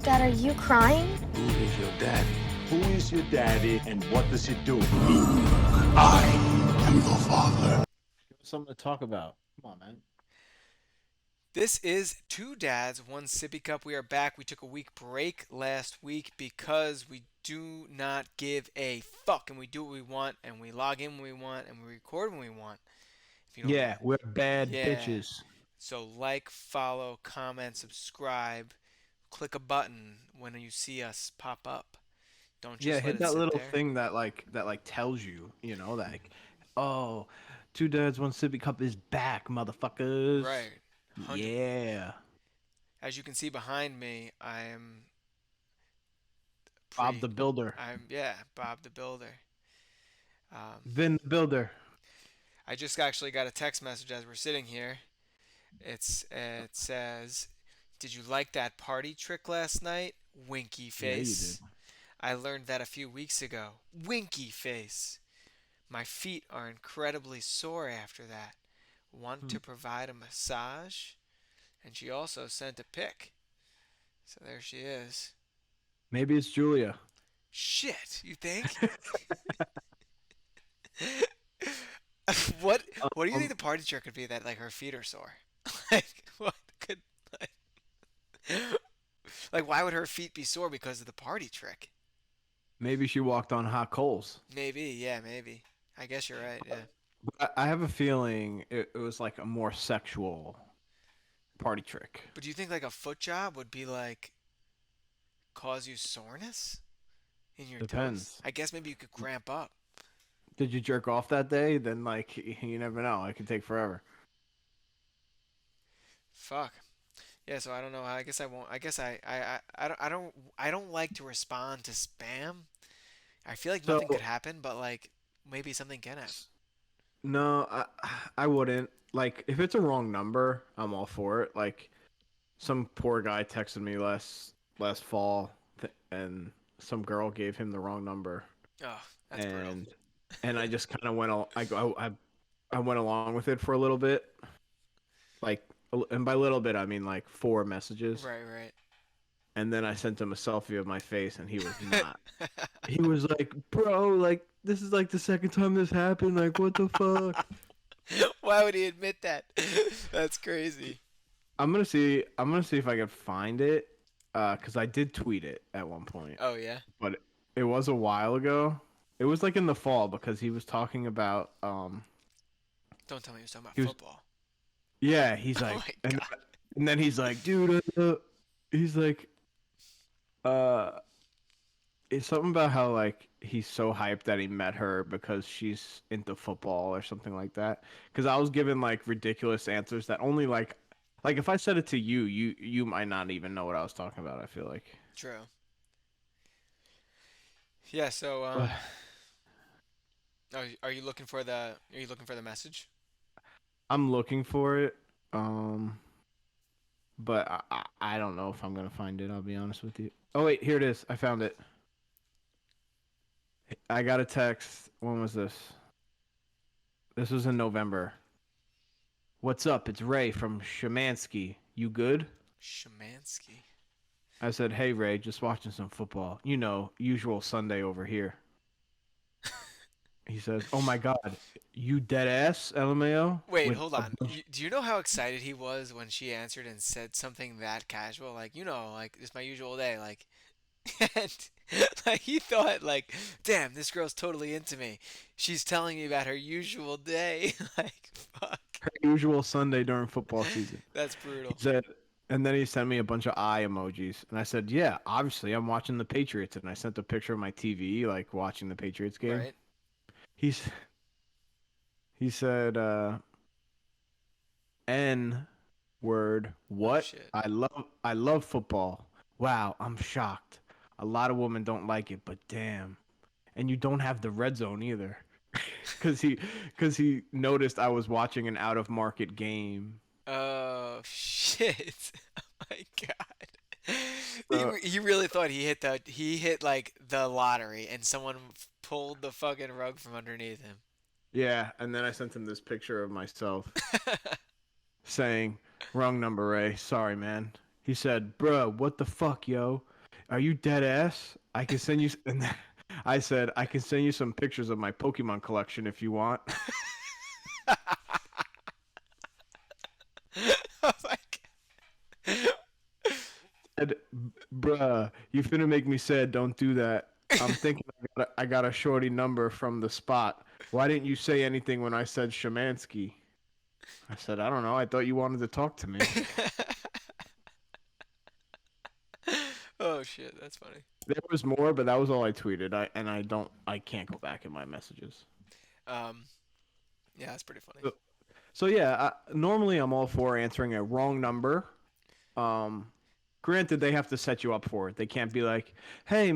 Dad, are you crying? Who is your daddy? Who is your daddy and what does he do? I am your father. Something to talk about. Come on, man. This is Two Dads, One Sippy Cup. We are back. We took a week break last week because we do not give a fuck, and we do what we want, and we log in when we want, and we record when we want. If you don't, Yeah, we're bad Yeah. bitches. So like, follow, comment, subscribe, click a button when you see us pop up. Don't just Yeah, let hit it that sit little there. thing that tells you, like, oh, Two Dads, One Sippy Cup is back, motherfuckers. Right. 100. Yeah. As you can see behind me, I am Bob the Builder. Bob the Builder. Vin the Builder. I just actually got a text message as we're sitting here. It says, "Did you like that party trick last night? Winky face. Yeah, you I learned that a few weeks ago. Winky face. My feet are incredibly sore after that. Want to provide a massage?" And she also sent a pic. So there she is. Maybe it's Julia. Shit, you think? What do you think the party trick could be that like her feet are sore? Like what could like why would her feet be sore because of the party trick? Maybe she walked on hot coals. Maybe, yeah, maybe. I guess you're right, yeah. I have a feeling it was like a more sexual party trick. But do you think like a foot job would be like cause you soreness in your Depends. toes? I guess maybe you could cramp up. Did you jerk off that day? Then you never know. It could take forever. Fuck. Yeah, so I don't know. I guess I won't. I guess I don't like to respond to spam. I feel like nothing So could happen, but like maybe something can happen. no, I wouldn't. Like if it's a wrong number, I'm all for it. Like some poor guy texted me last fall, and some girl gave him the wrong number, Oh, that's brutal. and I just kind of I went along with it for a little bit, like, and by little bit I mean like 4 messages. Right, right. And then I sent him a selfie of my face, and he was not. He was like, "Bro, like this is like the second time this happened. Like, what the fuck?" Why would he admit that? That's crazy. I'm gonna see if I can find it, cause I did tweet it at one point, Oh yeah. but it was a while ago. It was like in the fall because he was talking about Don't tell me he was talking about he was football. yeah, he's Oh like, my God. and then he's like, dude, he's like, uh, it's something about how like he's so hyped that he met her because she's into football or something like that. Because I was given like ridiculous answers that only like if I said it to you, you might not even know what I was talking about. I feel like. True. Yeah. So are you looking for the message? I'm looking for it, but I don't know if I'm gonna find it. I'll be honest with you. Oh wait, here it is. I found it. I got a text. When was this? This was in November. What's up? It's Ray from Shemansky. You good? Shemansky. I said, hey Ray, just watching some football. You know, usual Sunday over here. He says, oh my God, you dead ass, LMAO? Wait, With hold a on. bunch- Do you know how excited he was when she answered and said something that casual? Like, like it's my usual day. Like, and like he thought, like, damn, this girl's totally into me. She's telling me about her usual day. Like, fuck, Her usual Sunday during football season. that's brutal. He said, and then he sent me a bunch of eye emojis. And I said, yeah, obviously I'm watching the Patriots. And I sent a picture of my TV, like watching the Patriots game. Right? He's He said, N word. What? Shit. I love football. Wow, I'm shocked. A lot of women don't like it, but damn. And you don't have the red zone either. Cause he noticed I was watching an out of market game. Oh shit! Oh my god! So, He really thought he hit like the lottery and someone pulled the fucking rug from underneath him. yeah, and then I sent him this picture of myself saying, wrong number, Ray. Sorry, man. He said, bruh, what the fuck, yo? Are you dead ass? I can send you. And then I said, I can send you some pictures of my Pokemon collection if you want. Oh my Said, bruh, you finna make me sad. Don't do that. I'm thinking I got a shorty number from the spot. Why didn't you say anything when I said Shemansky? I said, I don't know. I thought you wanted to talk to me. Oh shit, that's funny. There was more, but that was all I tweeted. I can't go back in my messages. Um, yeah, that's pretty funny. So, so yeah, normally I'm all for answering a wrong number. Um, Granted, they have to set you up for it. They can't be like, "Hey,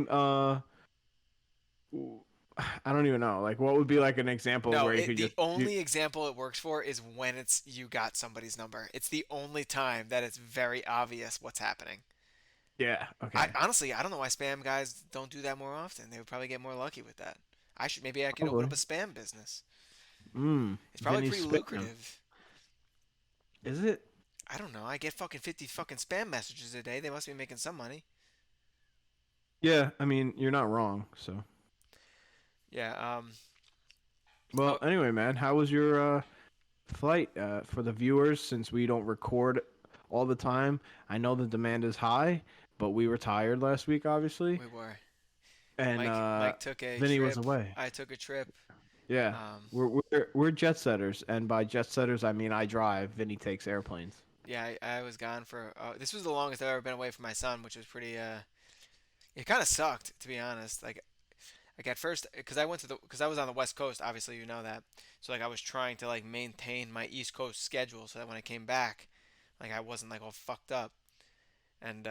I don't even know. Like, what would be like an example No, where you could the just, only example it works for is when it's you got somebody's number. It's the only time that it's very obvious what's happening. yeah, I okay, honestly, I don't know why spam guys don't do that more often. They would probably get more lucky with that. Maybe I could open up probably. a spam business. It's probably Vinny pretty Spitman. lucrative. Is it? I don't know. I get fucking 50 fucking spam messages a day. They must be making some money. Yeah, I mean, you're not wrong. So, Yeah, well, oh, anyway, man, how was your flight for the viewers? Since we don't record all the time, I know the demand is high, but we were tired last week, obviously, we were. and Mike took a Vinny was trip. away. I took a trip. Yeah, Um, we're jet setters, and by jet setters I mean I drive. Vinny takes airplanes. yeah, I was gone for. This was the longest I've ever been away from my son, which was pretty. It kind of sucked, to be honest. Like at first, because because I was on the West Coast. Obviously, you know that. So like I was trying to like maintain my East Coast schedule so that when I came back, like I wasn't like all fucked up. And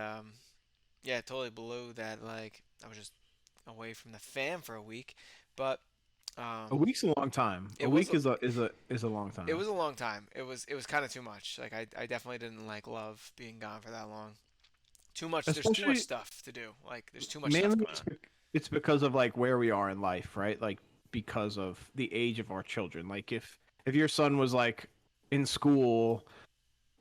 yeah, it totally blew that. Like I was just away from the fam for a week, but A um, week's a long time. A it was week is a long it time. was a long time. It was kind of too much. Like I definitely didn't like love being gone for that long. Too much. There's too much Especially stuff to do. Like there's too much stuff mainly going on. it's because of like where we are in life, right? Like because of the age of our children. Like if your son was like in school,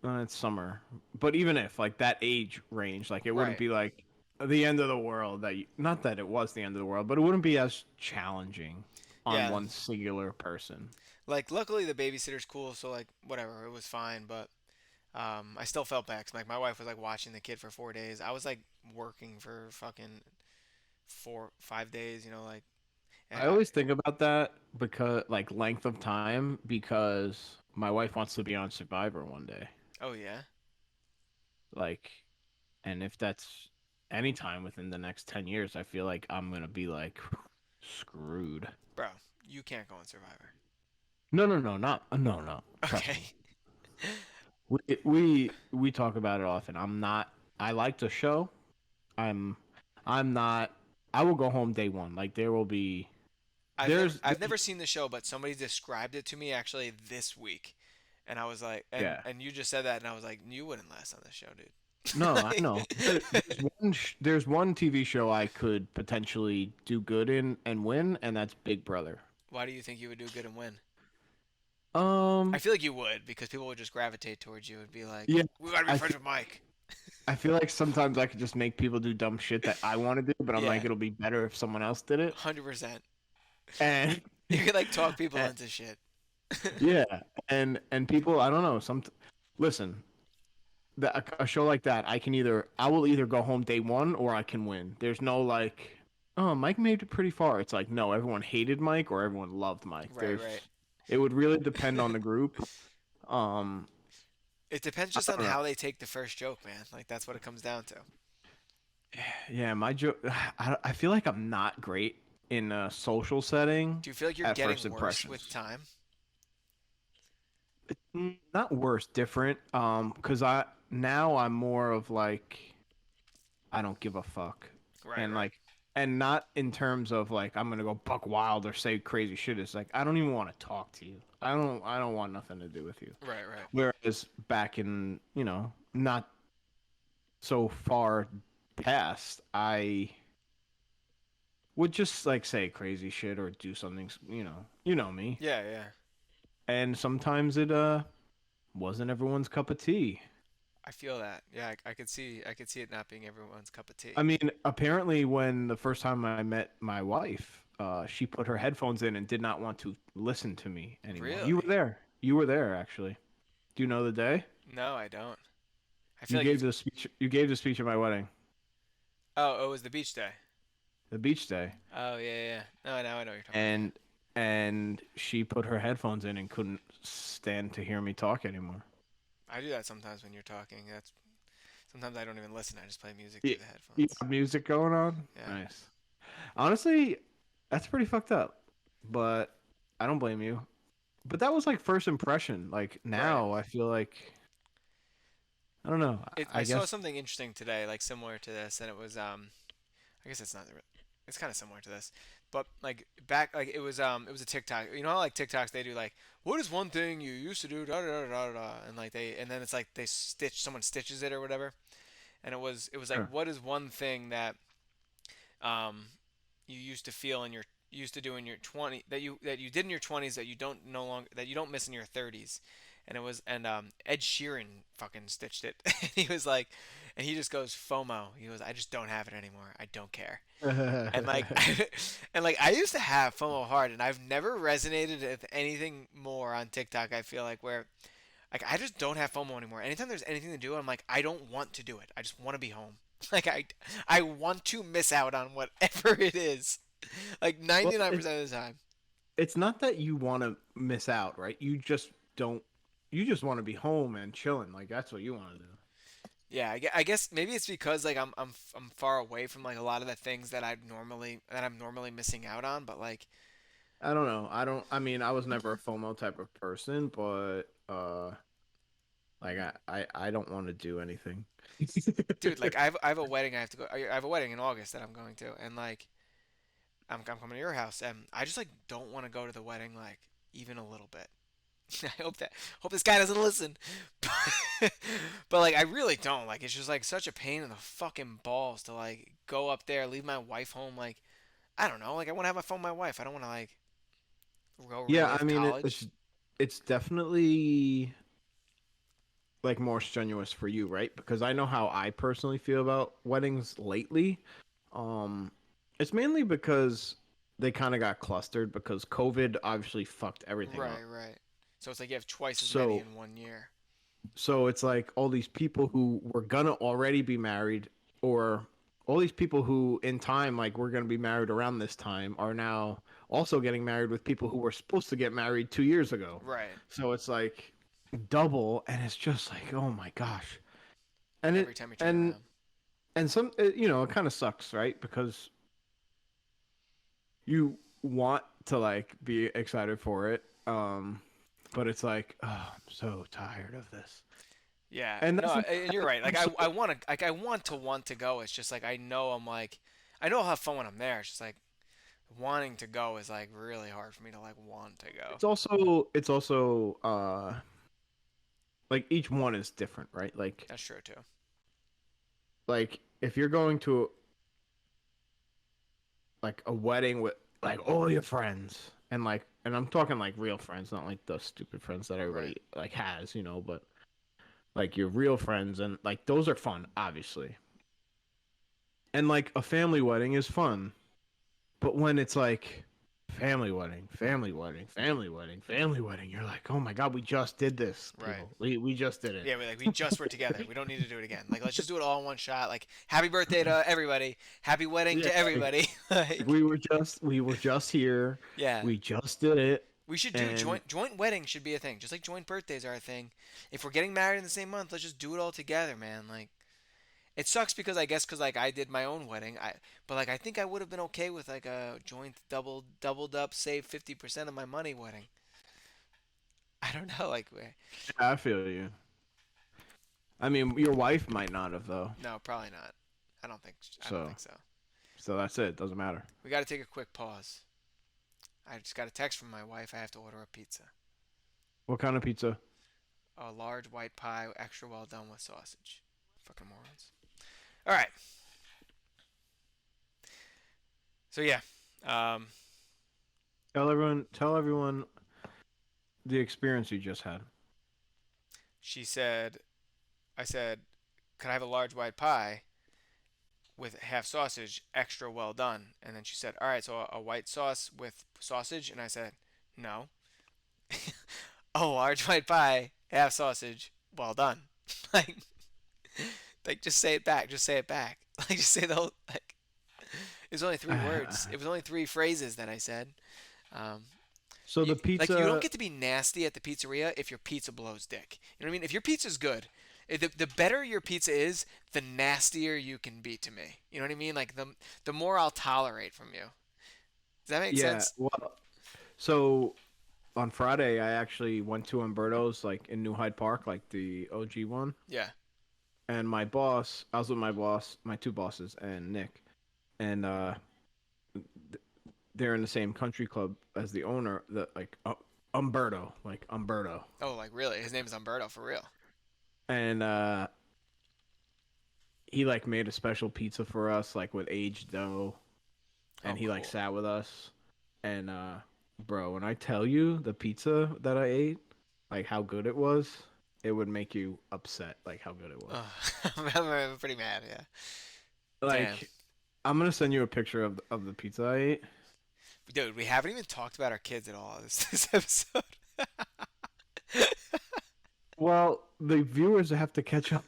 it's summer. But even if like that age range, like it wouldn't Right. be like the end of the world not that it was the end of the world, but it wouldn't be as challenging on Yeah. one singular person. Like luckily the babysitter's cool, so like whatever, it was fine. But I still felt bad 'cause, like my wife was like watching the kid for 4 days. I was like working for fucking 4 5 days. Like I I, always think about that because like length of time because my wife wants to be on Survivor one day. oh yeah, Like and if that's any time within the next 10 years, I feel like I'm going to be like screwed. bro, you can't go on Survivor. No, no, no, not no, no. Trust Okay. me. We talk about it often. I like the show. I'm I'm not I will go home day one. Like there will be I've never seen the show, but somebody described it to me actually this week, and I was like, yeah. and you just said that, and I was like, you wouldn't last on this show, dude. No, I Like, know. There's one TV show I could potentially do good in and win, and that's Big Brother. why do you think you would do good and win? I Um, feel like you would because people would just gravitate towards you and be like, yeah, we gotta be I friends feel, with Mike. I feel like sometimes I could just make people do dumb shit that I want to do, but I'm Yeah, like it'll be better if someone else did it. 100%. And, You could like talk people and into shit. yeah, and people I don't know, listen, a show like that, I will either go home day one or I can win. There's no like, oh, Mike made it pretty far. It's like no, everyone hated Mike or everyone loved Mike. Right, right. It would really depend on the group. Um, It depends I just on don't know. how they take the first joke, man. Like that's what it comes down to. Yeah, my joke. I feel like I'm not great in a social setting Do you feel like you're at first getting worse with impressions. time? Not worse, different. Because I'm more of like I don't give a fuck, Right, and right, like and not in terms of like I'm gonna go buck wild or say crazy shit. It's like I don't even want to talk to you. I don't want nothing to do with you. right, right. Whereas back in not so far past, I would just like say crazy shit or do something. You know me. Yeah, yeah. And sometimes it wasn't everyone's cup of tea. I feel that. Yeah, I could see it not being everyone's cup of tea. I mean, apparently, when the first time I met my wife, she put her headphones in and did not want to listen to me anymore. You were Really? there. You were there, actually. Do you know the day? No, I don't. I feel You like gave you've. the speech. You gave the speech at my wedding, Oh, it was the beach day. the beach day, Oh yeah, yeah, yeah. No, now I know what you're talking about. and she put her headphones in and couldn't stand to hear me talk anymore. Yeah. I do that sometimes when you're talking. That's sometimes I don't even listen. I just play music You, through the you headphones. got music going on? Yeah. Nice. Honestly, that's pretty fucked up, but I don't blame you. But that was like first impression. Like Right. now, I feel like I don't know. I I saw guess something interesting today, like similar to this, and it was I guess it's not. It's kind of similar to this, but like back, like it was a TikTok. You know how like TikToks they do like, what is one thing you used to do, da da da da da, and like and then it's like someone stitches it or whatever, and it was like, sure. what is one thing that um you used to feel in your used to do in your 20 that you did in your 20s that you don't no longer that you don't miss in your 30s, and it was and Ed Sheeran fucking stitched it. And he was like, and he just goes FOMO. He goes, I just don't have it anymore. I don't care. And like and like I used to have FOMO hard, and I've never resonated with anything more on TikTok. I feel like like I just don't have FOMO anymore. Anytime there's anything to do, I'm like I don't want to do it. I just want to be home. Like I want to miss out on whatever it is. Like Well, 99% of the time. it's not that you want to miss out, right? You just don't. You just want to be home and chilling. Like that's what you want to do. Yeah, I guess maybe it's because like I'm far away from like a lot of the things that I'm normally missing out on, but like I don't know. I don't. I mean, I was never a FOMO type of person, but like I don't want to do anything. dude, like I have a wedding I have to go I have a wedding in August that I'm going to, and like I'm coming to your house, and I just like don't want to go to the wedding like even a little bit. I hope this guy doesn't listen. But like I really don't. Like it's just like such a pain in the fucking balls to like go up there, leave my wife home. Like I don't know. Like I want to have my phone with my wife. I don't want to like go Yeah, I relive mean college. it's definitely like more strenuous for you, right? Because I know how I personally feel about weddings lately. Um, it's mainly because they kind of got clustered because COVID obviously fucked everything Right, up. right. So it's like you have twice as many So in one year. it's like all these people who were gonna already be married, or all these people who in time like we're gonna be married around this time are now also getting married with people who were supposed to get married 2 years ago. Right. So it's like double, and it's just like, oh my gosh. And Every time you turn and around. some you know, it kind of sucks, right? Because you want to like be excited for it, but it's like, oh, I'm so tired of this. Yeah. And No, that's and you're right. Like I want to go. It's just like I know I'm like I know I'll have fun when I'm there. It's just like wanting to go is like really hard for me to like want to go. it's also like each one is different, right? That's true too. Like if you're going to like a wedding with like all your friends, and like, and I'm talking like real friends, not like the stupid friends that Right. everybody like has, you know, but like your real friends, and like those are fun, obviously. And like a family wedding is fun. But when it's like family wedding, family wedding, family wedding, family wedding, you're like, oh my god, we just did this, Right. people. We just did it. Yeah, we just were together. We don't need to do it again. Like let's just do it all in one shot. Like happy birthday to everybody. Happy wedding Yeah, to everybody. like Like we were just here. yeah. We just did it. We should do And joint weddings should be a thing. Just like joint birthdays are a thing. If we're getting married in the same month, let's just do it all together, man. Like it sucks because I guess because like I did my own wedding, but like I think I would have been okay with like a joint doubled up save 50% of my money wedding. I don't know, like I feel you. I mean, your wife might not have though. no, probably not. I don't So think so. that's it. Doesn't matter. We got to take a quick pause. I just got a text from my wife. I have to order a pizza. What kind of pizza? A large white pie, extra well done with sausage. Fucking morons. All right. So yeah, um, Tell everyone the experience you just had. she said I said, "Could I have a large white pie with half sausage, extra well done?" And then she said, "All right, so a white sauce with sausage." And I said, "No, a large white pie, half sausage, well done." like, like just say it back. Just say it back. Like just say the whole like. It was only three words. It was only three phrases that I said. Um, So the you don't pizza, get to be nasty at the pizzeria if your pizza blows dick. You know what I mean? If your pizza's good, the better your pizza is, the nastier you can be to me. You know what I mean? Like the more I'll tolerate from you. Does that make yeah. sense? Well, so on Friday I actually went to Umberto's like in New Hyde Park, like the OG one. Yeah. And my boss, I was with my boss, my two bosses, and Nick, and they're in the same country club as the owner, the like Umberto, like Umberto, Oh, like really? His name is Umberto for real. and he like made a special pizza for us, like with aged dough, Oh, and he like cool. sat with us, and bro, when I tell you the pizza that I ate, like how good it was, it would make you upset, like how good it was. Oh, I'm pretty mad. Yeah. Damn. Like, I'm gonna send you a picture of the pizza I ate. Dude, we haven't even talked about our kids at all this episode. Well, the viewers have to catch up.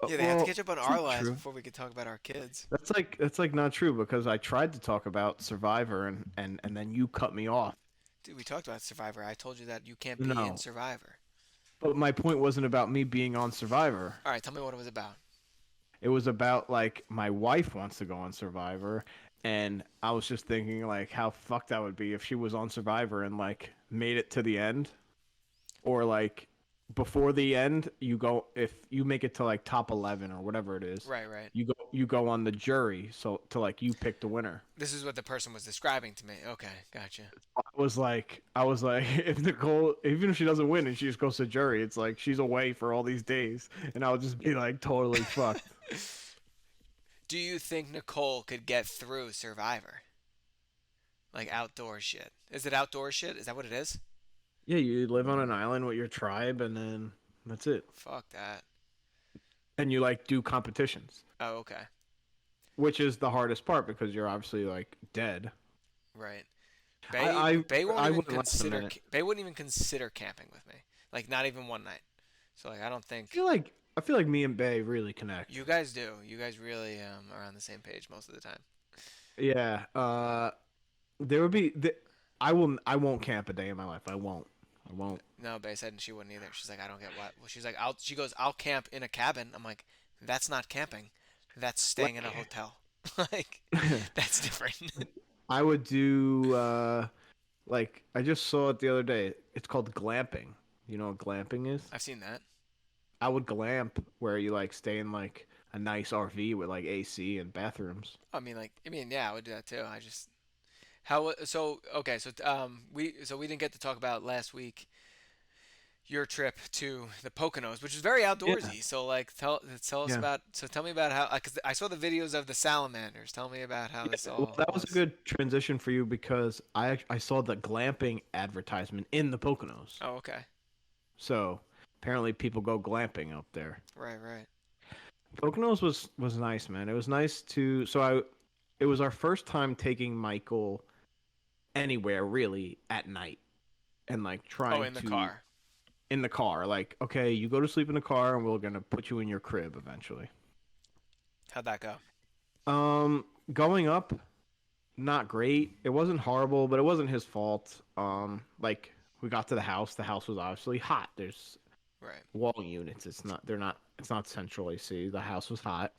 Yeah, they have to Well, catch up on it's our not lives true. before we can talk about our kids. That's like not true because I tried to talk about Survivor and then you cut me off. Dude, we talked about Survivor. I told you that you can't be in No, Survivor. but my point wasn't about me being on Survivor. All right, tell me what it was about. It was about like my wife wants to go on Survivor, and I was just thinking like how fucked that would be if she was on Survivor and like made it to the end, or like before the end you go if you make it to like top 11 or whatever it is, Right, right. you go on the jury so to like you pick the winner. This is what the person was describing to me. Okay, gotcha. I was like, if Nicole, even if she doesn't win and she just goes to jury, it's like she's away for all these days, and I'll just be like totally fucked. Do you think Nicole could get through Survivor? Like outdoor shit. Is it outdoor shit? Is that what it is? Yeah, you live on an island with your tribe, and then that's it. Fuck that. And you like do competitions, Oh, okay. which is the hardest part because you're obviously like dead. Right. I I, Bay won't I even wouldn't last a consider minute. Bay wouldn't even consider camping with me. Like not even one night. So like I don't I think feel like I feel like me and Bay really connect. you guys do. You guys really are on the same page most of the time. Yeah. There would be. I won't camp a day in my life. I won't. I won't. No, Bay said she wouldn't either. She's like, I don't get what. Well, she's like, she goes, I'll camp in a cabin. I'm like, that's not camping. That's staying in a Like, hotel. Like, that's different. I would do. Like I just saw it the other day. It's called glamping. You know what glamping is? I've seen that. I would glamp where you like stay in like a nice RV with like AC and bathrooms. Yeah, I would do that too. I just how so okay. So we didn't get to talk about last week your trip to the Poconos, which is very Yeah. outdoorsy. So like tell us Yeah. about. So tell me about how because I saw the videos of the salamanders. Tell me about how Yeah. this Well, all that was a was. good transition for you because I saw the glamping advertisement in the Poconos. Oh, okay. So apparently people go glamping up there. Right, right. Poconos was nice, man. It was nice to it was our first time taking Michael anywhere really at night and like Oh, trying in the to car. in the car. Like, okay, you go to sleep in the car and we're gonna put you in your crib eventually. How'd that go? Going up, not great. It wasn't horrible, but it wasn't his fault. Like we got to the house. The house was obviously hot. There's Right. wall units. It's not central AC. The house was hot.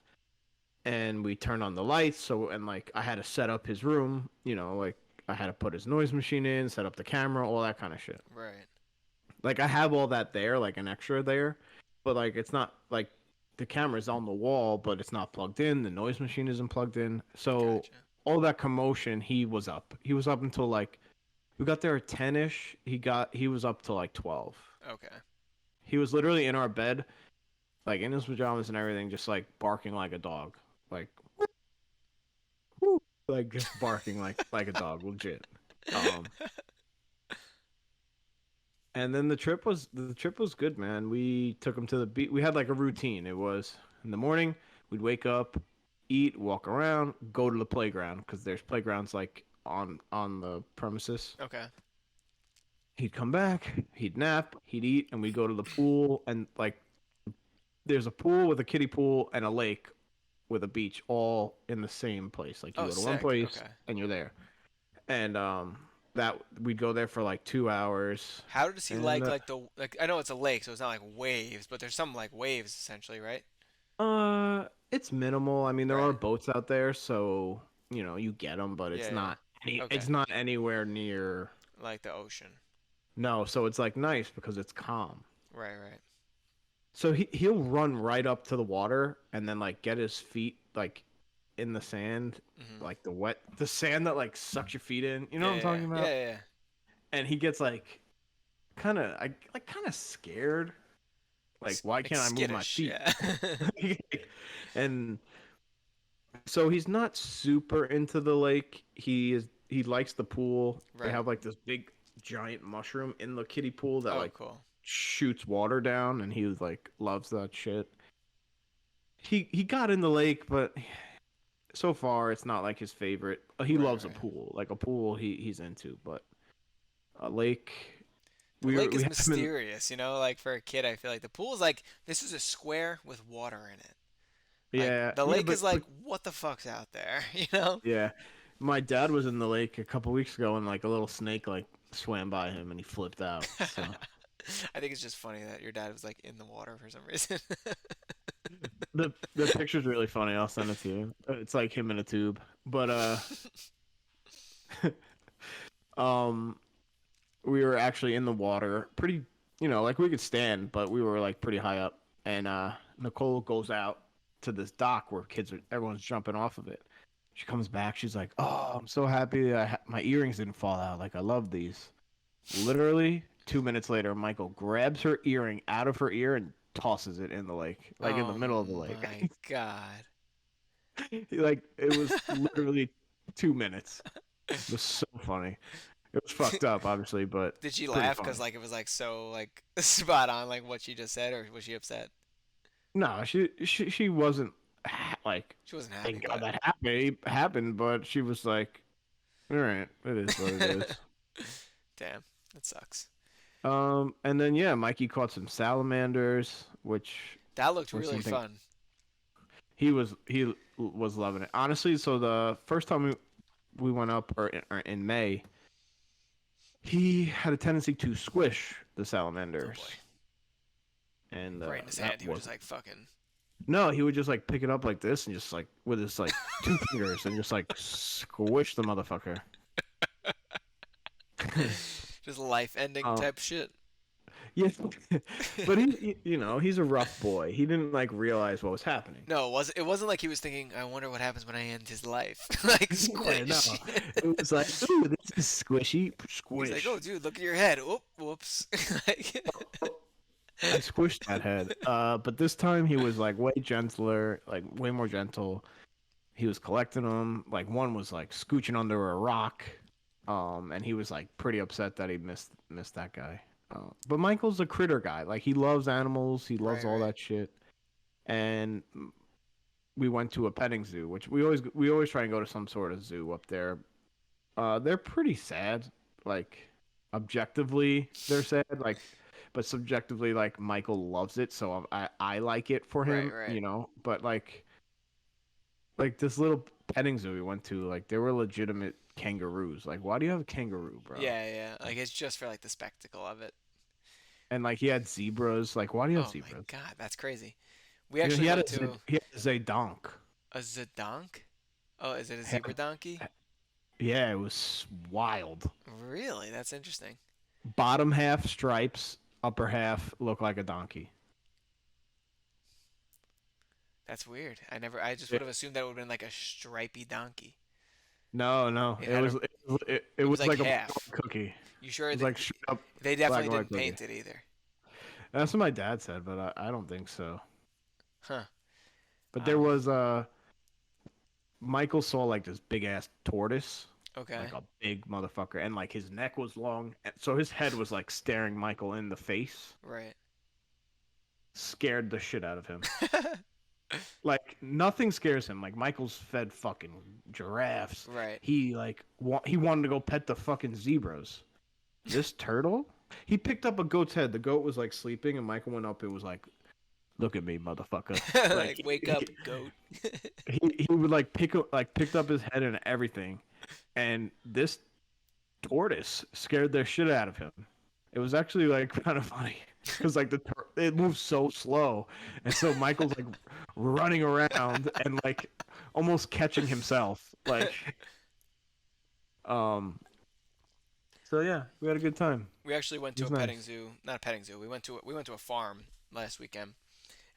And we turned on the lights, so and like I had to set up his room, like I had to put his noise machine in, set up the camera, all that kind of shit. Right. Like I have all that there, like an extra there, but like it's not like the camera's on the wall, but it's not plugged in. The noise machine isn't plugged in. So Gotcha. all that commotion, he was up. He was up until like we got there at 10ish. He was up till like 12. Okay. He was literally in our bed, like in his pajamas and everything, just like barking like a dog, like woo, like just barking like a dog, legit. Um, And then the trip was good, man. We took him to the beach. We had like a routine. It was in the morning, we'd wake up, eat, walk around, go to the playground because there's playgrounds like on the premises. Okay. He'd come back, he'd nap, he'd eat, and we'd go to the pool. And like, there's a pool with a kiddie pool and a lake with a beach all in the same place. Like you Oh, go to one sick. place Okay. and you're there. And that we'd go there for like 2 hours. How does he And like the like? I know it's a lake, so it's not like waves, but there's some like waves essentially, right? it's minimal. I mean, there are Right. boats out there, so you get them, but Yeah, it's yeah. not it's Okay. not anywhere near. Like the ocean. No, so it's like nice because it's calm. Right, right. So he'll run right up to the water and then like get his feet like in the sand, Hmm. like the sand that like sucks your feet in. You know Yeah, what I'm yeah, talking yeah, about? yeah, yeah. And he gets like kind of scared. Like, why Like can't I move my skittish. feet? Yeah. And so he's not super into the lake. He likes the pool. They Right. have like this big giant mushroom in the kiddie pool that Oh, like cool. shoots water down, and he like loves that shit. He got in the lake, but so far it's not like his favorite. He Right, loves a right. pool. Like a pool he's into, but a lake The lake we is have him in. mysterious, you know. Like for a kid, I feel like the pool is like this is a square with water in it. Like Yeah, the yeah, lake but is like what the fuck's out there, you know? yeah. My dad was in the lake a couple weeks ago, and like a little snake like swam by him and he flipped out. So I think it's just funny that your dad was like in the water for some reason. the picture's really funny. I'll send it to you. It's like him in a tube. But um we were actually in the water pretty, like we could stand, but we were like pretty high up. And Nicole goes out to this dock where everyone's jumping off of it. She comes back, she's like, "Oh, I'm so happy my earrings didn't fall out. Like I love these." Literally 2 minutes later, Michael grabs her earring out of her ear and tosses it in the lake, like in the Oh middle of the my lake. God. Like it was literally 2 minutes. It was so funny. It was fucked up, obviously, but Did she pretty laugh because funny. like it was like so like spot on like what she just said, or was she upset? No, she wasn't like, She wasn't happy, thank God but that happened, but she was like, all right, it is what it is. damn, that sucks. And then yeah, Mikey caught some salamanders, which That looked was really something fun. he was loving it. Honestly, so the first time we went up or in May, he had a tendency to squish the Oh salamanders, boy, and right in his that hand. He was just wasn't. like fucking, No, he would just like pick it up like this and just like with his like two fingers and just like squish the motherfucker. just life-ending uh, type shit. yeah, but he's a rough boy. He didn't like realize what was happening. No, it wasn't like he was thinking, I wonder what happens when I end his life. Like Yeah, no, squish. it was like, ooh, this is squishy, He's like, oh squish. dude, look at your head. Oop, whoops. Like, I squished that head. But this time he was like way gentler, like way more gentle. He was collecting them. Like one was like scooching under a rock, and he was like pretty upset that he missed that guy. But Michael's a critter guy. Like he loves animals. He loves right, all right. that shit. And we went to a petting zoo, which we always try and go to some sort of zoo up there. They're pretty sad. Like objectively, they're sad. Like, but subjectively, like Michael loves it, so I like it for Right, him, right. But like this little petting zoo we went to, like there were legitimate kangaroos. Like, why do you have a kangaroo, bro? Yeah, yeah. Like it's just for like the spectacle of it. And like he had zebras. Like, why do you have Oh my zebras? God, that's crazy. We He actually had went to he had a Zedonk. a Zedonk. Oh, is it a Had- zebra donkey? Yeah, it was wild. Really? That's interesting. Bottom half stripes, upper half look like a donkey. That's weird. I just would have assumed that it would have been like a stripy donkey. No, no, It it had was a, it it was was like like a black and half. white cookie. You It sure was like straight up they black definitely and white didn't cookie. paint it either? That's what my dad said, but I don't think so. Huh. But there Um, was Michael saw like this big ass tortoise, Okay. like a big motherfucker, and like his neck was long, so his head was like staring Michael in the face. Right. Scared the shit out of him. Like nothing scares him. Like Michael's fed fucking giraffes. Right. He like he wanted to go pet the fucking zebras. This turtle, he picked up a goat's head. The goat was like sleeping, and Michael went up and was like, "Look at me, motherfucker!" Like Like wake up, goat. he would like picked up his head and everything, and this tortoise scared the shit out of him. It was actually like kind of funny because like it moves so slow, and so Michael's like running around and like almost catching himself. Like, um. So yeah, we had a good time. We actually went It to a was petting nice. zoo. Not a petting zoo. We went to a farm last weekend,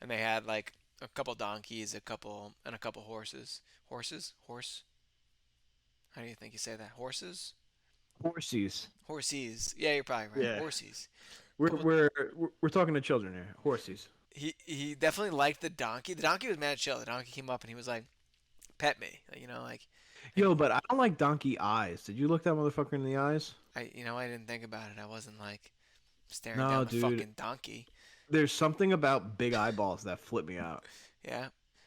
and they had like a couple donkeys, a couple horses. Horses? Horse? How do you think you say that? Horses? Horsies. Horsies. Yeah, you're probably right. Yeah, Horsies. we're Couple. we're we're talking to children here. Horsies. He definitely liked the donkey. The donkey was mad chill. The donkey came up and he was like, "Pet me," like, and Yo, but I don't like donkey eyes. Did you look that motherfucker in the eyes? I didn't think about it. I wasn't like staring No, down the dude. fucking donkey. There's something about big eyeballs that flip me out. Yeah,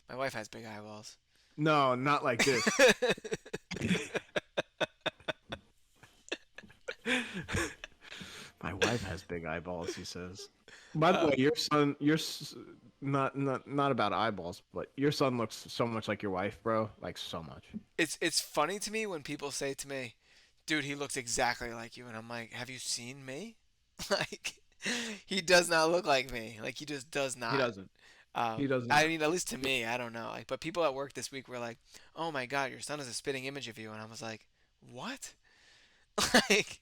my wife has big eyeballs. No, not like this. My wife has big eyeballs, he says. By the way, your son, not about eyeballs, but your son looks so much like your wife, bro. Like so much. It's funny to me when people say to me, "Dude, he looks exactly like you," and I'm like, "Have you seen me?" Like, he does not look like me. Like, he just does He not. doesn't. He does I not. mean, at least to me, I don't know. Like, but people at work this week were like, "Oh my God, your son is a spitting image of you," and I was like, "What?" Like,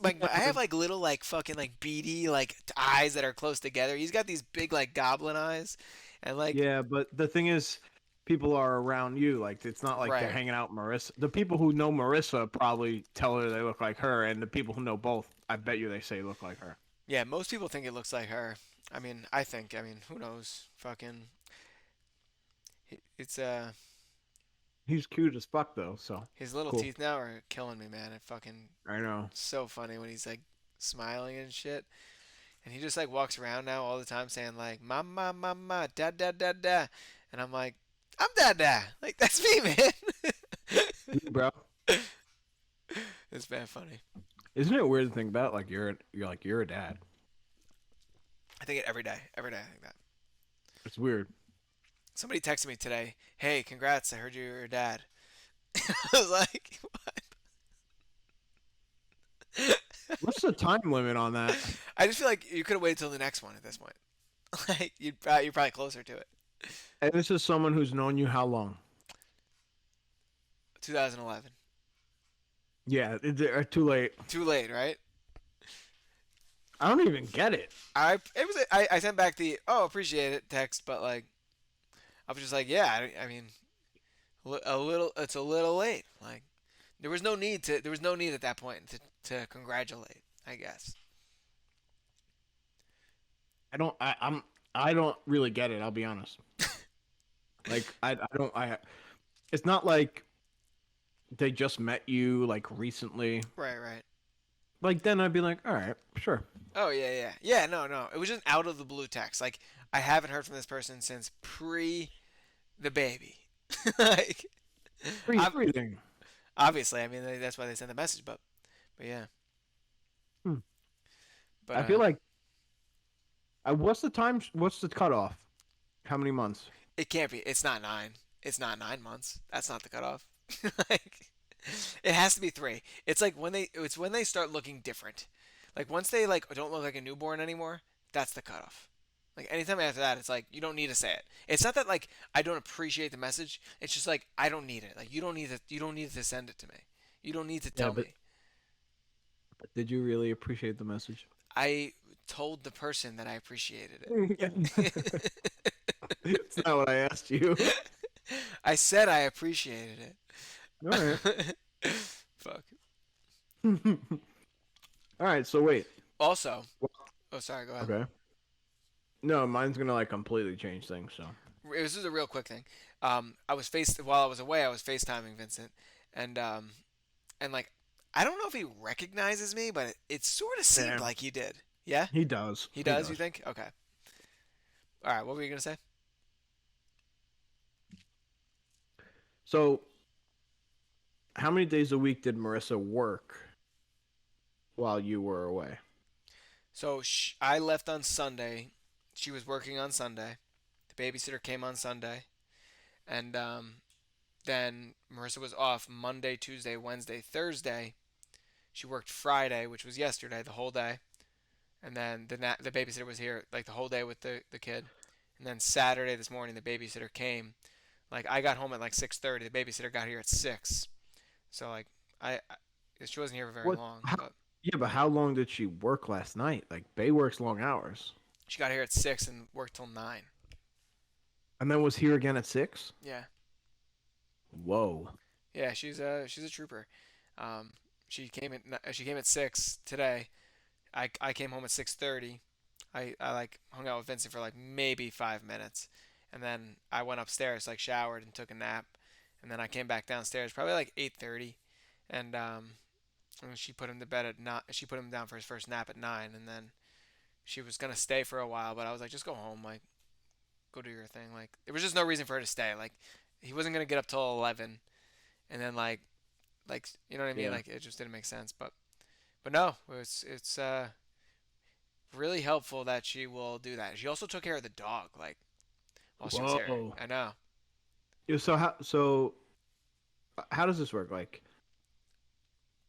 like I have like little like fucking like beady like eyes that are close together. He's got these big like goblin eyes, and like Yeah, but the thing is, people are around you. Like it's not like they're right. hanging out with Marissa. The people who know Marissa probably tell her they look like her, and the people who know both, I bet you they say look like her. Yeah, most people think it looks like her. I mean, I think. I mean, who knows? Fucking, it's He's cute as fuck though, so his little cool. teeth now are killing me, man. It fucking I know. so funny when he's like smiling and shit, and he just like walks around now all the time saying like "mama, mama, da da da da," and I'm like, "I'm da da." Like that's me, man. Bro, It's been funny. isn't it weird to think about? Like you're a dad. I think it every day. Every day I think that. It's weird. Somebody texted me today, "Hey, congrats! I heard you're a dad." I was like, "What?" What's the time limit on that? I just feel like you could have waited till the next one at this point. Like you're probably closer to it. And this is someone who's known you how long? 2011. Yeah, it's too late. Too late, right? I don't even get it. I sent back the appreciate it text, but like I was just like yeah I mean a little it's a little late. Like there was no need at that point to congratulate. I guess. I don't really get it. I'll be honest. Like I don't I. It's not like they just met you like recently. Right, right. Like then I'd be like, all right, sure. Oh yeah, yeah, yeah. No, no. It was just out of the blue text. Like I haven't heard from this person since pre the baby. Like, ob- Everything. obviously, I mean that's why they sent the message. But yeah. Hmm. But I feel like what's the time? What's the cutoff? How many months? it can't be. It's not 9. It's not 9 months. That's not the cutoff. Like, it has to be 3. It's like it's when they start looking different. Like once they like don't look like a newborn anymore, that's the cutoff. Like anytime after that, it's like you don't need to say it. It's not that like I don't appreciate the message. It's just like I don't need it. Like you don't need to send it to me. You don't need to Yeah, tell but me. did you really appreciate the message? I told the person that I appreciated Yeah. it. It's not what I asked you. I said I appreciated All right. it. Fuck. All right. So wait. Also, oh sorry, go ahead. Okay. No, mine's gonna like completely change things. So. This is a real quick thing. While I was away, I was FaceTiming Vincent, and and like I don't know if he recognizes me, but it sort of seemed Yeah, like he did. Yeah, he does. he He does. You does. think? Okay. All right. What were you gonna say? So, how many days a week did Marissa work while you were away? So I left on Sunday. She was working on Sunday. The babysitter came on Sunday, and then Marissa was off Monday, Tuesday, Wednesday, Thursday. She worked Friday, which was yesterday, the whole day, and then the babysitter was here like the whole day with the kid. And then Saturday this morning, the babysitter came. Like I got home at like 6:30. The babysitter got here at 6. So like I she wasn't here for very What? long, How, but yeah, but how long did she work last night? Like, Bay works long hours, she got here at 6 and worked till 9. and then was here again at 6. Yeah. Whoa. Yeah, she's a trooper. Um, she came at 6 today. I came home at 6:30. I like hung out with Vincent for like maybe 5 minutes, and then I went upstairs, like showered and took a nap, and then I came back downstairs probably like 8:30, and and she put him to bed at not. She put him down for his first nap at 9, and then she was gonna stay for a while, but I was like, just go home, like go do your thing. Like there was just no reason for her to stay. Like he wasn't gonna get up till 11, and then like you know what I mean? Yeah. Like it just didn't make sense, but no, it's really helpful that she will do that. She also took care of the dog, like while she was here. Whoa. I know. Yeah, so how does this work? Like,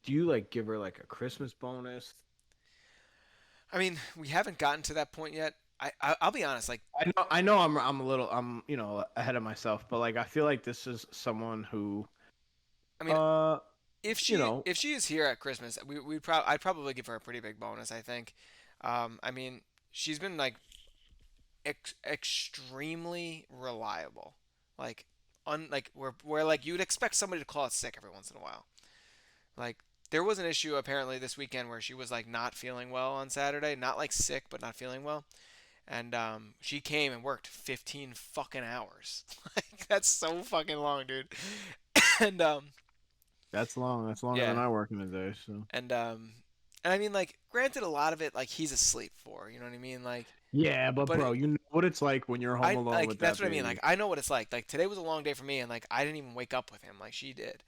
do you like give her like a Christmas bonus? I mean, we haven't gotten to that point yet. I'll be honest. Like, I know I'm a little ahead of myself, but like I feel like this is someone who I mean, uh if you she know if she is here at Christmas, I'd probably give her a pretty big bonus. I think. I mean, she's been like extremely reliable. Like, like where like you'd expect somebody to call it sick every once in a while. Like there was an issue apparently this weekend where she was like not feeling well on Saturday, not like sick, but not feeling well. And she came and worked 15 fucking hours. Like that's so fucking long, dude. And that's long. That's longer than yeah, I work in a day. So and and I mean like granted a lot of it like he's asleep for, you know what I mean? Like yeah, but but bro, you know what it's like when you're home I alone like with that's that what I mean. Like baby. I know what it's like. Like today was a long day for me and like I didn't even wake up with him like she did.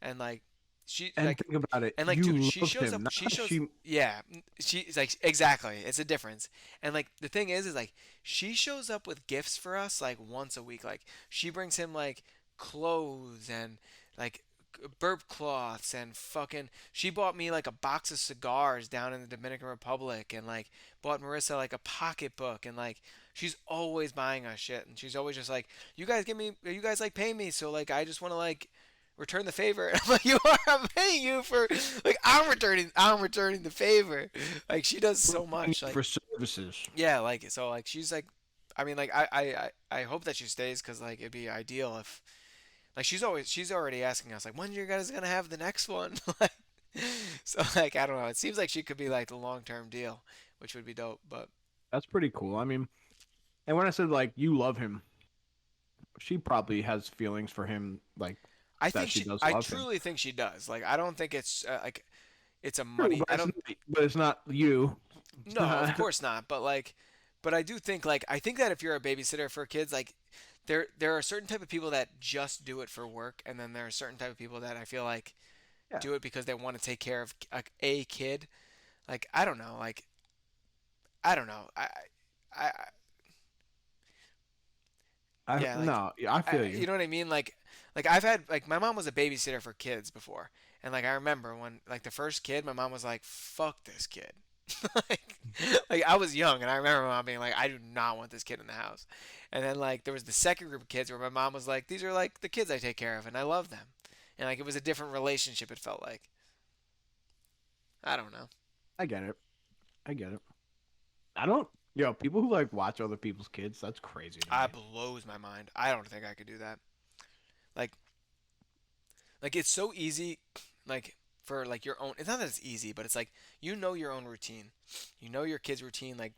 And like she And like think about it, and like dude, you she love shows up him, not she shows she. yeah, she's like exactly. It's a difference. And like the thing is like she shows up with gifts for us like once a week. Like she brings him like clothes and like burp cloths and fucking she bought me like a box of cigars down in the Dominican Republic and like bought Marissa like a pocketbook and like she's always buying us shit and she's always just like you guys like pay me so like I just want to like return the favor. I'm like you are I'm paying you for like I'm returning the favor. Like she does so much like For services. yeah like so like she's like I mean like I hope that she stays because like it'd be ideal if like she's already asking us like when you guys gonna have the next one. Like, so like I don't know. It seems like she could be like the long term deal, which would be dope. But That's pretty cool. I mean, and when I said like you love him, she probably has feelings for him, like that she does I love him. truly think she does. Like I don't think it's like it's a True, money. I don't. but it's not you. No, of course not. But like, but I do think like I think that if you're a babysitter for kids, like there are certain type of people that just do it for work, and then there are certain type of people that I feel like Yeah, do it because they want to take care of a kid. Like I don't know. Like I don't know. I yeah, like no, yeah, I feel you you. know what I mean? Like I've had like my mom was a babysitter for kids before, and like I remember when like the first kid, my mom was like, "Fuck this kid." like, like I was young, and I remember my mom being like, "I do not want this kid in the house." And then like there was the second group of kids where my mom was like, "These are like the kids I take care of, and I love them," and like it was a different relationship. It felt like I don't know. I get it. I get it. I don't. Yo, people who like watch other people's kids, that's crazy to It me. blows my mind. I don't think I could do that. Like it's so easy like for like your own it's not that it's easy but it's like you know your own routine, you know your kids routine like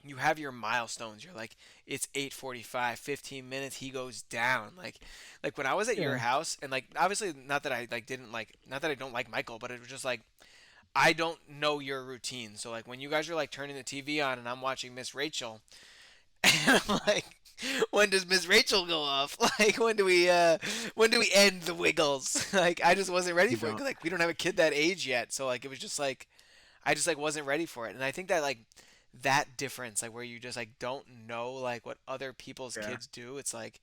you have your milestones. You're like, it's 8:45, 15 minutes, he goes down. Like when I was at your Yeah. house, and like obviously not that I like didn't like, not that I don't like Michael, but it was just like I don't know your routine. So like when you guys are like turning the TV on and I'm watching Miss Rachel, and I'm like, when does Miss Rachel go off? Like when do we end the Wiggles? Like I just wasn't ready You for it. don't. 'Cause, like we don't have a kid that age yet, so like it was just like I just like wasn't ready for it. And I think that like that difference, like where you just like don't know like what other people's Yeah. kids do, it's like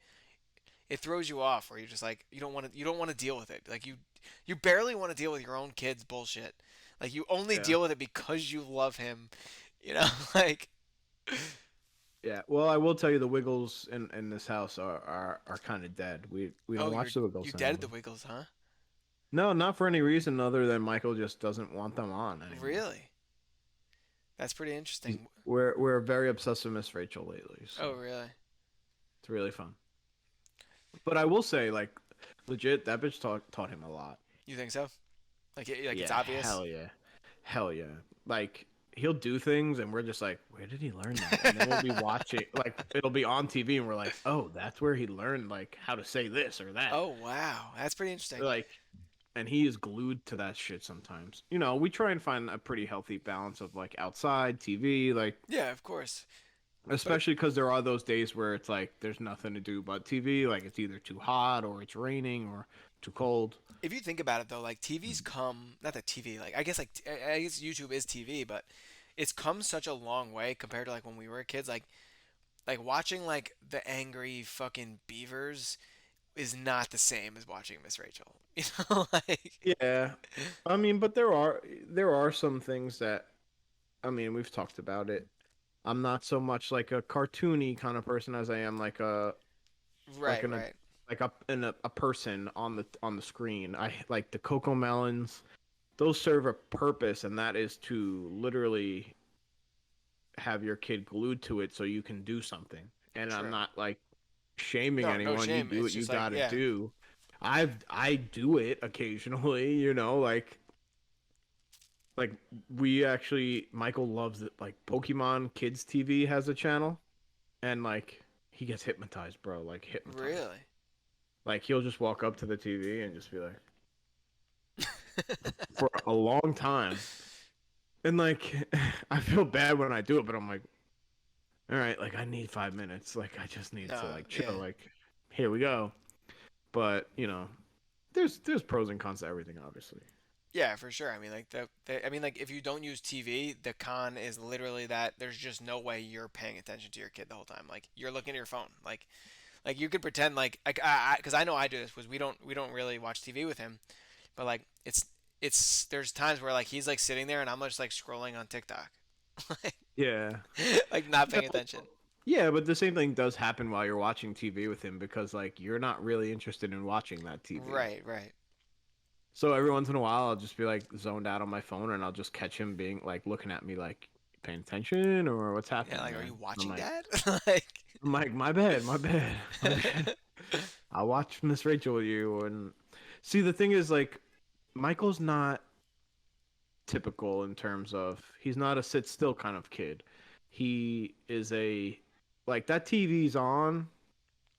it throws you off. Where you're just like you don't want to deal with it. Like you barely want to deal with your own kid's bullshit. Like you only Yeah. deal with it because you love him. You know, like Yeah. Well, I will tell you the Wiggles in this house are kind of dead. We don't oh watch the you Wiggles dead at the anymore. Wiggles, huh? No, not for any reason other than Michael just doesn't want them on anymore. Really? That's pretty interesting. We're very obsessed with Miss Rachel lately, so Oh really? it's really fun. But I will say, like, legit, that bitch taught him a lot. You think so? Like it's Yeah, obvious. hell yeah, hell yeah. Like he'll do things, and we're just like, where did he learn that? And then we'll be watching, like, it'll be on TV, and we're like, oh, that's where he learned like how to say this or that. Oh wow, that's pretty interesting. Like, and he is glued to that shit sometimes. You know, we try and find a pretty healthy balance of like outside TV, like Yeah, of course. But especially because there are those days where it's like there's nothing to do but TV. Like it's either too hot or it's raining or too cold. if you think about it though, like TV's come, not that TV, like I guess like I guess YouTube is TV, but it's come such a long way compared to like when we were kids. Like watching like the angry fucking beavers is not the same as watching Miss Rachel. You know, like Yeah, I mean, but there are some things that I mean we've talked about it. I'm not so much like a cartoony kind of person as I am like a like right, an right, like a person on the screen. I like the Coco Melons. Those serve a purpose, and that is to literally have your kid glued to it so you can do something. And I'm true. not like shaming No, no anyone. You shame. do It's what you just like gotta yeah, do. I do it occasionally, like we actually Michael loves it. Like Pokemon Kids TV has a channel, and like he gets hypnotized, bro. Like hypnotized. really. Like he'll just walk up to the TV and just be like for a long time. And like I feel bad when I do it, but I'm like, all right, like I need 5 minutes. Like I just need to like chill. Yeah. Like here we go. But there's pros and cons to everything, obviously. Yeah, for sure. I mean, like I mean, like if you don't use TV, the con is literally that there's just no way you're paying attention to your kid the whole time. Like you're looking at your phone. Like you could pretend like because I know I do this because we don't really watch TV with him, but like it's there's times where like he's like sitting there and I'm just like scrolling on TikTok, like Yeah. like not paying attention. Yeah, but the same thing does happen while you're watching TV with him because like you're not really interested in watching that TV. Right, right. So every once in a while I'll just be like zoned out on my phone and I'll just catch him being like looking at me like paying attention or what's Yeah, happening, like are man? you I'm watching like that? Like I'm like my bad, my bad. My bad. I'll watch Miss Rachel with you and see the thing is like Michael's not typical in terms of he's not a sit still kind of kid. He is a like that TV's on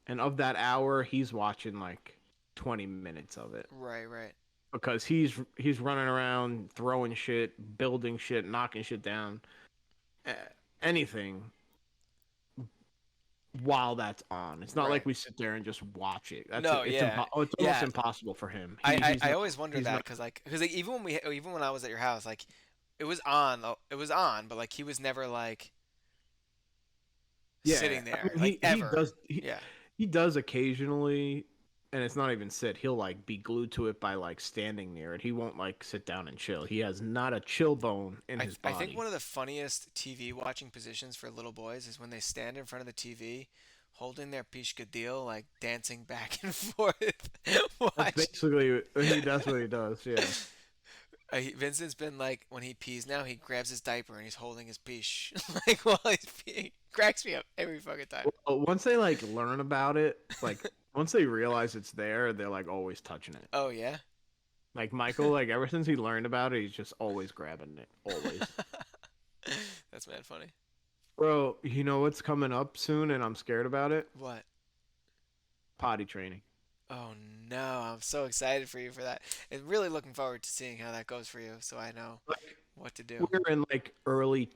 and of that hour he's watching like 20 minutes of it right, right. because he's running around throwing shit, building shit, knocking shit down, anything while that's on. It's not like Right. we sit there and just watch it. No, yeah. It's almost Yeah, impossible for him. I Not always wonder he's that not because like even when I was at your house like it was on but like he was never like yeah, sitting I there mean like he ever. does Yeah. he does occasionally, and it's not even sit. He'll like be glued to it by like standing near it. He won't like sit down and chill. He has not a chill bone in his I think body. one of the funniest TV watching positions for little boys is when they stand in front of the TV holding their pishkadil like dancing back and forth. That's Watch. basically that's what he does. Yeah. Vincent's been like when he pees now he grabs his diaper and he's holding his pish like while he's peeing. Cracks me up every fucking time. Well, once they like learn about it, like once they realize it's there, they're like always touching it. Oh yeah. Like Michael, like ever since he learned about it, he's just always grabbing it. Always. That's mad funny. Bro, you know what's coming up soon, and I'm scared about it? What? Potty training. Oh no, I'm so excited for you for that. And really looking forward to seeing how that goes for you so I know Like what to do. we're in like early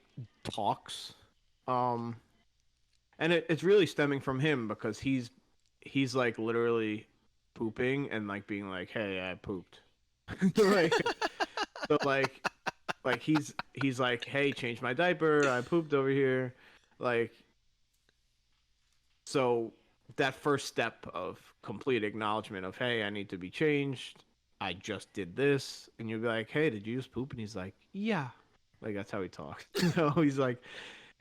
talks, um, and it's really stemming from him because he's like literally pooping and like being like, "Hey, I pooped." like so like he's like, "Hey, change my diaper. I pooped over here." Like so that first step of complete acknowledgement of, "Hey, I need to be changed. I just did this." And you'll be like, "Hey, did you just poop?" And he's like, "Yeah." Like that's how he talks. He's like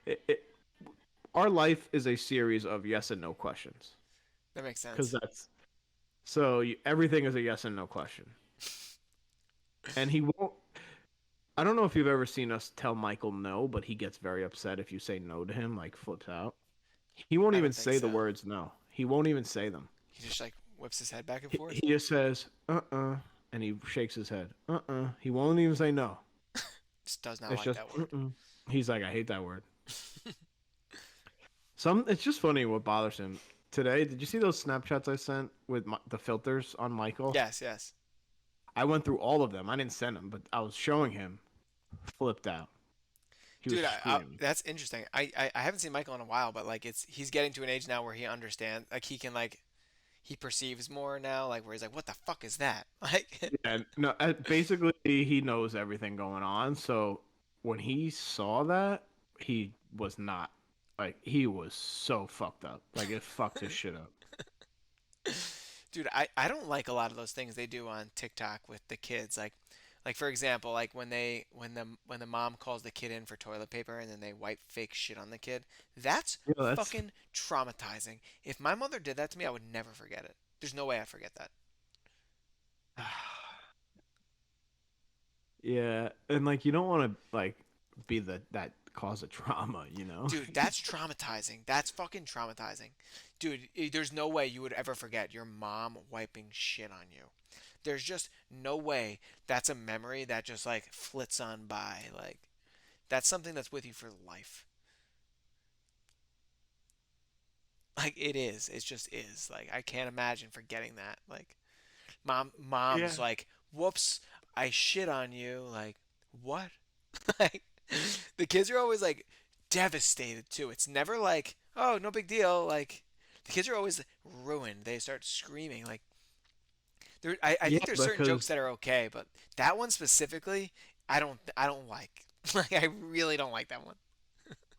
it, our life is a series of yes and no questions That makes because sense. that's so everything is a yes and no question. And he won't. I don't know if you've ever seen us tell Michael no, but he gets very upset if you say no to him, like flips out. He won't I even don't think say the so. words no. He won't even say them. He just like whips his head back and He forth. just says and he shakes his head. He won't even say no. Just does not It's like just that word. He's like, I hate that word. It's just funny what bothers him. Today, did you see those Snapchats I sent with the filters on Michael? Yes, yes. I went through all of them. I didn't send them, but I was showing him. Flipped out. He was Dude, screaming. that's interesting. I haven't seen Michael in a while, but like he's getting to an age now where he understands, like he can like he perceives more now, like where he's like, what the fuck is that? Like, And no, basically he knows everything going on. So when he saw that, he was not like he was so fucked up. Like it fucked his shit up. dude, I don't like a lot of those things they do on TikTok with the kids. Like for example, like when the mom calls the kid in for toilet paper and then they wipe fake shit on the kid. That's You know, that's fucking traumatizing. If my mother did that to me, I would never forget it. There's no way I forget that. yeah, and like you don't want to like be the that cause of trauma, you know? Dude, that's traumatizing. That's fucking traumatizing. Dude, there's no way you would ever forget your mom wiping shit on you. There's just no way that's a memory that just like flits on by. Like, that's something that's with you for life. Like, it is. It just is. Like, I can't imagine forgetting that. Like, mom's Yeah. like, whoops, I shit on you. Like, what? Like, the kids are always like devastated too. It's never like, oh, no big deal. Like, the kids are always ruined. They start screaming. Like, I Yeah, think there's certain jokes because that are okay, but that one specifically, I don't like. Like, I really don't like that one.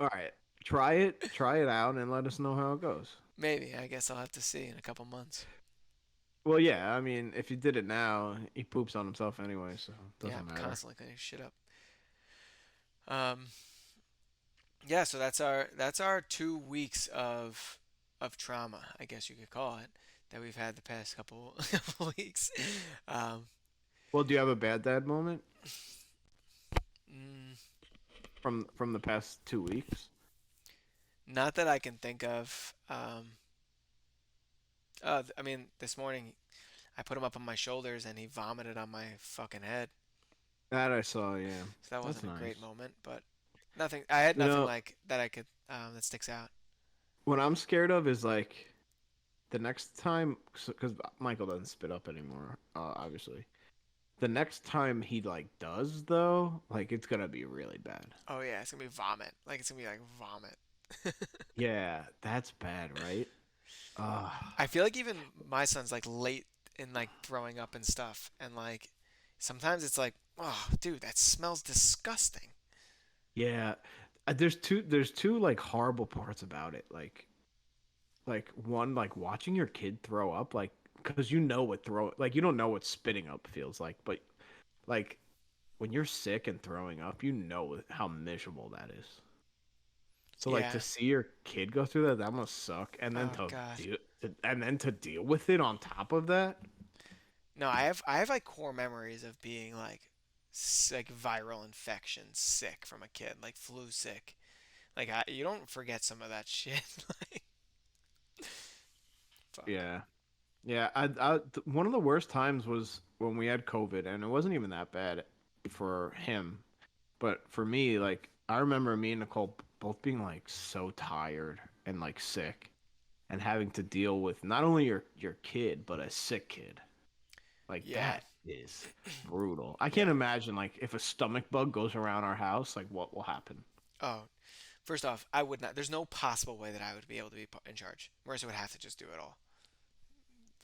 all right, try it out, and let us know how it goes. Maybe I guess I'll have to see in a couple months. Well, yeah, I mean, if you did it now, he poops on himself anyway, so it Yeah, doesn't I'm matter. constantly cleaning shit up. Um, yeah, so that's our 2 weeks of trauma, I guess you could call it, that we've had the past couple weeks. Um, Well, do you have a bad dad moment mm, from the past 2 weeks? Not that I can think of. I mean, this morning I put him up on my shoulders and he vomited on my fucking head. That I saw, yeah. So that That's wasn't a great nice. moment, but nothing. I had You nothing know, like that I could that sticks out. what I'm scared of is like the next time, because Michael doesn't spit up anymore, obviously. The next time he like does though, like it's gonna be really bad. Oh yeah, it's gonna be vomit. Like it's gonna be like vomit. Yeah, that's bad, right? Uh I feel like even my son's like late in like throwing up and stuff, and like sometimes it's like, oh, dude, that smells disgusting. yeah. There's two like horrible parts about it. Like one like watching your kid throw up like because you know what throw like you don't know what spitting up feels like, but like when you're sick and throwing up, you know how miserable that is. So like to Yeah. see your kid go through that, that must suck. And then Oh God. to deal with it on top of that. No, I have like core memories of being like viral infection sick from a kid, like flu sick. Like you don't forget some of that shit. Like fuck. Yeah. Yeah, one of the worst times was when we had COVID, and it wasn't even that bad for him, but for me, like I remember me and Nicole both being like so tired and like sick and having to deal with not only your kid but a sick kid. Like Yeah, that is brutal. I can't yeah. imagine like if a stomach bug goes around our house, like what will happen. Oh, first off, I would not. There's no possible way that I would be able to be in charge. Marissa would have to just do it all.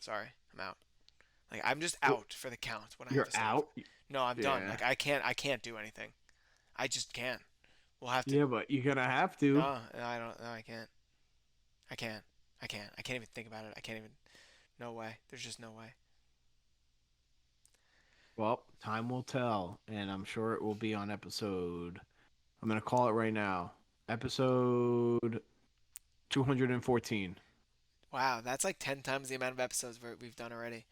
Sorry, I'm out. Like I'm just Well, out for the count when I have you're a stomach. out. No, I'm done. Yeah. Like I can't do anything. I just can't. We'll have to. Yeah, but you're gonna have to. No, no, I don't. No, I can't. I can't. I can't. I can't even think about it. I can't even. No way. There's just no way. Well, time will tell, and I'm sure it will be on episode. I'm gonna call it right now. Episode 214. Wow, that's like 10 times the amount of episodes we've done already.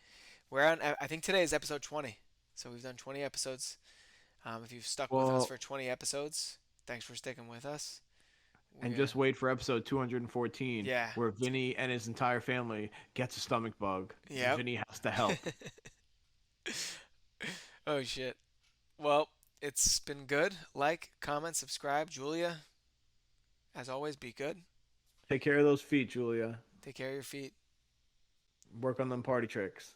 We're on. I think today is episode 20, so we've done 20 episodes. If you've stuck with us Well, for 20 episodes, thanks for sticking with us. and We're just wait for episode 214, yeah. where Vinny and his entire family gets a stomach bug, and Yep. Vinny has to help. Oh shit. Well, it's been good. Like, comment, subscribe. Julia, as always, be good. Take care of those feet, Julia. Take care of your feet. Work on them party tricks.